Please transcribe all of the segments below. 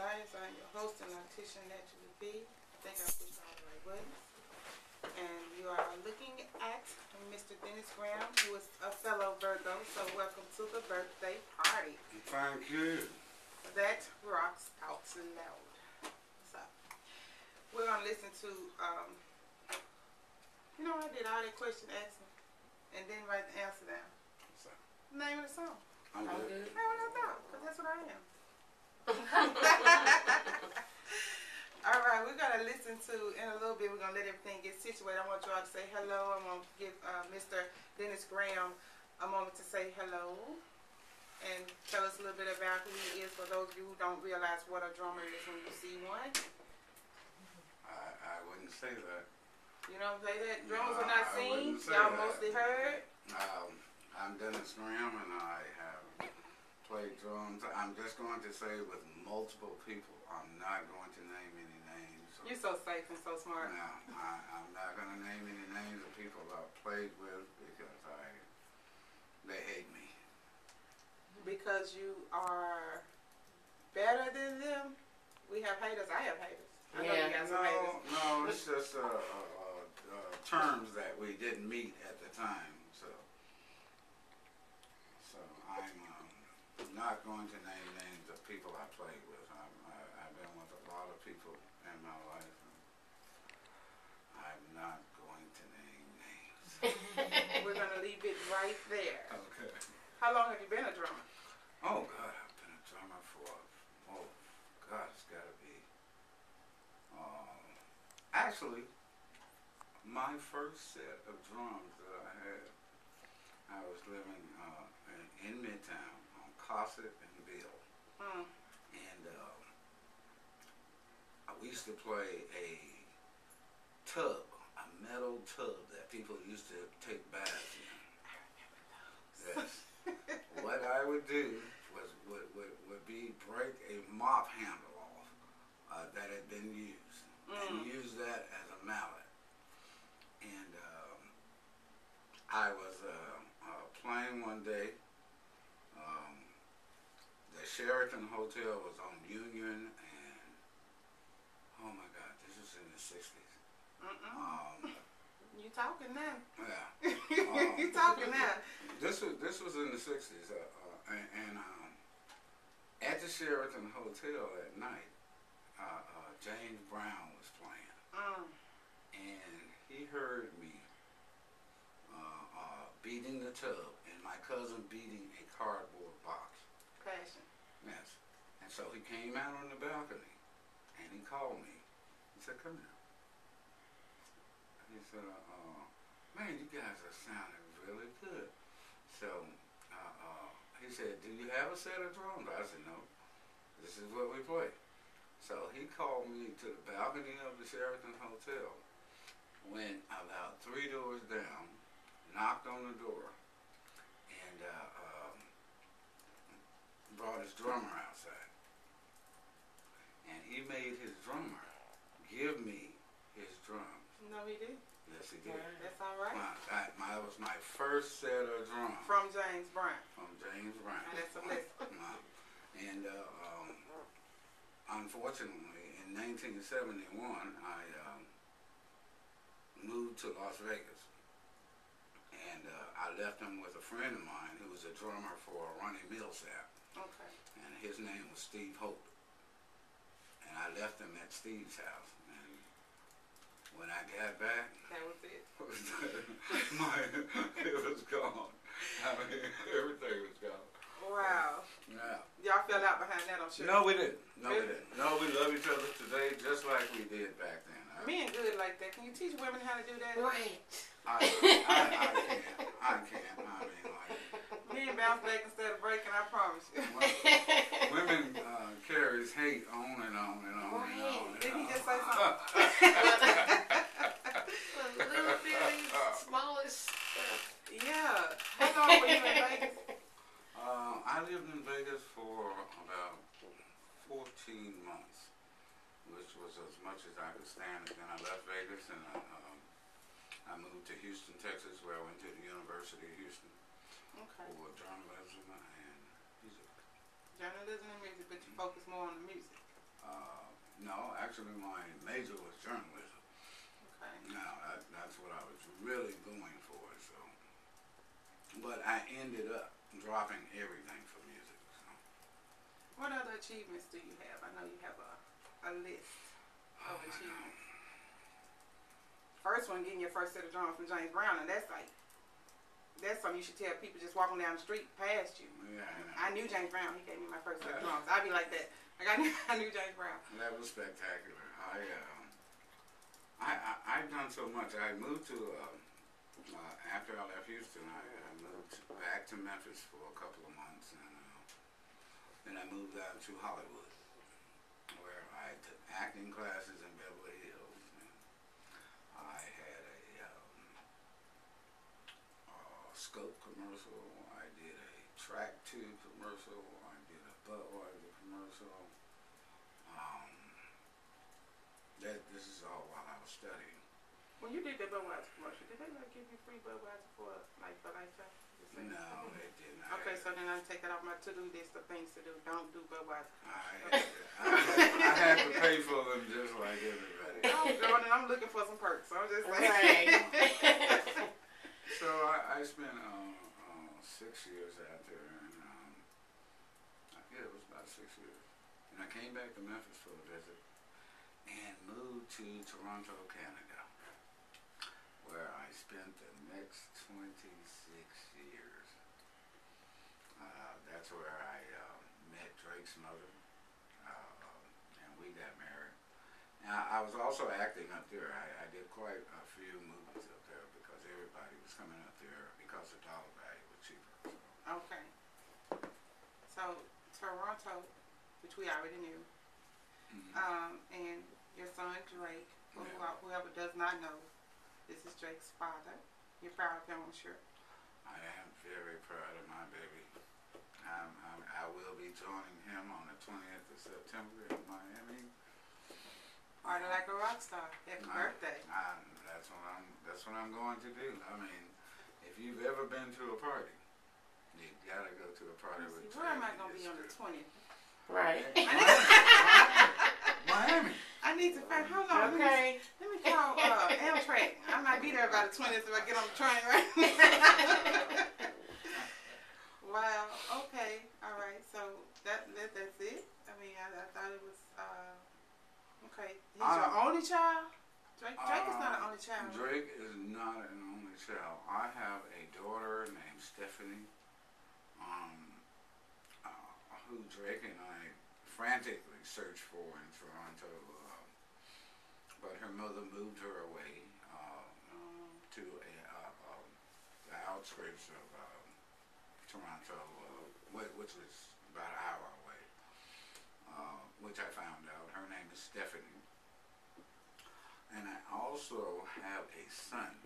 Dias. I'm your host and Letitia Naturally B. I think I pushed all the right buttons. And you are looking at Mr. Dennis Graham, who is a fellow Virgo. So welcome to the birthday party. Thank you. That rocks out loud. So we're gonna listen to you know, I did all that question answer and then write the answer down. So, Name of the song. I'm good. That's what I thought, because that's what I am. All right, we're going to listen to, in a little bit, we're going to let everything get situated. I want you all to say hello. I'm going to give Mr. Dennis Graham a moment to say hello and tell us a little bit about who he is for those of you who don't realize what a drummer is when you see one. I wouldn't say that. You don't say that? Drummers are not seen? Y'all mostly heard? I'm Dennis Graham, and I have played drums. I'm just going to say with multiple people. I'm not going to name any names. You're so safe and so smart. No, I'm not going to name any names of people I've played with because they hate me. Because you are better than them? We have haters. I have haters. I know you got some haters. No, it's just terms that we didn't meet at the time. So I'm not going to name names of people I played with. I've been with a lot of people in my life. And I'm not going to name names. We're going to leave it right there. Okay. How long have you been a drummer? Oh, God, I've been a drummer for, God, it's got to be. Actually, my first set of drums that I had, I was living in Midtown on Cosset and Bill. Mm. And we used to play a tub, a metal tub that people used to take baths in. Yes. What I would do would be break a mop handle off that had been used and use that as a mallet. And I was playing one day. The Sheraton Hotel was on Union, and oh my God, this was in the 60s. You talking now? Yeah. You talking now? This was in the 60s, and at the Sheraton Hotel at night, James Brown was playing, and he heard me beating the tub, and my cousin beating a cardboard box. Passion. Yes. And so he came out on the balcony, and he called me. He said, "Come here." He said, "Man, you guys are sounding really good." So he said, "Do you have a set of drums?" I said, "No. This is what we play." So he called me to the balcony of the Sheraton Hotel, went about 3 doors down, knocked on the door, and brought his drummer outside. And he made his drummer give me his drums. No, he did. Yes, he did. That's all right. That was my first set of drums. From James Brown. From James Brown. And that's a blessing. And unfortunately, in 1971, I moved to Las Vegas. And I left him with a friend of mine who was a drummer for Ronnie Millsap. Okay. And his name was Steve Hope. And I left him at Steve's house. And when I got back, that was it. It was gone. I mean, everything was gone. Wow. Yeah. Y'all fell out behind that, I'm sure. No, we didn't. No, we didn't. No, we love each other today just like we did back then. Men good like that. Can you teach women how to do that? Right. I can't. I mean, like. Men bounce back instead of breaking, I promise you. Women carries hate on and on and on and on. Didn't he just say something? A little bitty, smallest stuff. Yeah. How long were you in Vegas? I lived in Vegas for about 14 months, which was as much as I could stand. And then I left Vegas and I moved to Houston, Texas, where I went to the University of Houston for journalism and music. Journalism and music, but you focus more on the music. No, actually my major was journalism. Okay. Now, that's what I was really going for, so. But I ended up dropping everything for music, so. What other achievements do you have? I know you have a list of achievements. First one, getting your first set of drums from James Brown, and that's something you should tell people just walking down the street past you. Yeah, I knew James Brown. He gave me my first set of drums. I'd be like that. Like I knew James Brown. that was spectacular. I've done so much. I moved to after I left Houston. I moved back to Memphis for a couple of months, and then I moved out to Hollywood, where I took acting classes in Beverly Hills. And I had a Scope commercial. I did a Track 2 commercial. I did a Budweiser commercial. This is all while I was studying. When you did that Budweiser commercial, did they give you free Budweiser for lifetime? No, they did not. Okay, so then I take that off my to-do list of things to do. Don't do Budweiser. I had to pay for them just like everybody. Oh, God, and I'm looking for some perks. So I'm just like. Right. So I spent 6 years out there, and yeah, it was about 6 years. And I came back to Memphis for a visit and moved to Toronto, Canada, where I spent the next 26 years. That's where I met Drake's mother, and we got married. Now, I was also acting up there. I did quite a few movies up there because everybody was coming up there because the dollar value was cheaper. So. Okay. So, Toronto, which we already knew, and your son Drake, whoever does not know, this is Drake's father. You're proud of him, I'm sure. I am very proud of my baby. I will be joining him on the 20th of September in Miami. Party like a rock star. Happy birthday. That's what I'm going to do. I mean, if you've ever been to a party, you gotta go to a party with Drake. Where am I going to be on the 20th? Right. Miami. I need to find, hold on. Okay. Let me call Amtrak. I might be there by the 20th if I get on the train, right? Wow. Okay. All right. So that's it. I mean, I thought it was okay. He's your only child. Drake is not an only child. Drake is not an only child. I have a daughter named Stephanie, who Drake and I frantically searched for in Toronto, but her mother moved her away to the outskirts of Toronto, which was about an hour away, which I found out. Her name is Stephanie. And I also have a son.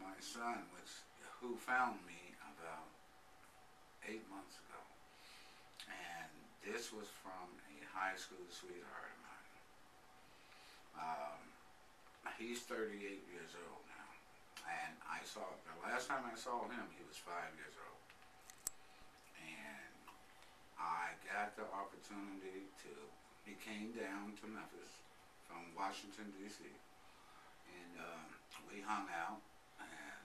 My son, who found me about 8 months ago. And this was from a high school sweetheart of mine. He's 38 years old now. And the last time I saw him, he was 5 years old. And I got the opportunity he came down to Memphis from Washington, D.C. And we hung out, and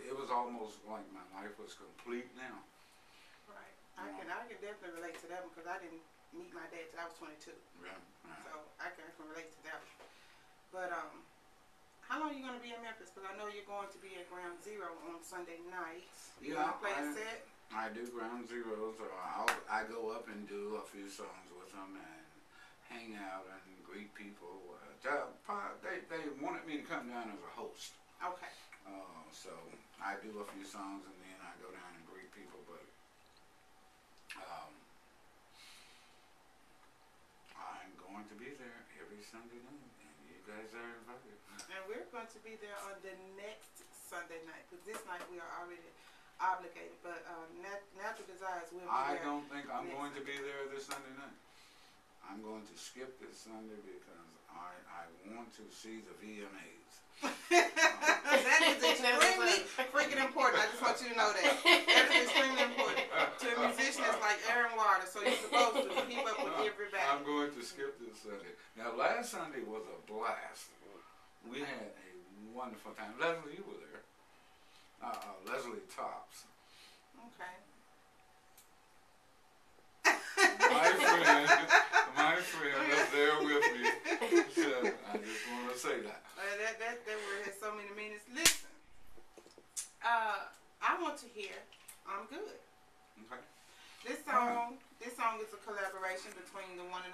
it was almost like my life was complete now. Right. I can definitely relate to that one because I didn't meet my dad till I was 22. Yeah. So I can relate to that one. But how long are you going to be in Memphis? Because I know you're going to be at Ground Zero on Sunday nights. You want to play a set? I do Ground Zeros. I go up and do a few songs with them and hang out and greet people. They wanted me to come down as a host. Okay. So I do a few songs and then I go down and greet people. But I'm going to be there every Sunday night, and you guys are invited. And we're going to be there on the next Sunday night because this night we are already obligated. But Natural Desires will be there. I don't think I'm going to be there this Sunday night. I'm going to skip this Sunday because I want to see the VMAs. That is extremely freaking important. I just want you to know that. That is extremely important. To a musician, it's like Aaron Water, so you're supposed to keep up with Sunday. Now, last Sunday was a blast. We had a wonderful time. Leslie, you were there. Leslie Tops. Okay. My friend was there with me. So I just want to say that. That word has so many meanings. Listen, I want to hear "I'm Good." Okay. This song is a collaboration between the one and only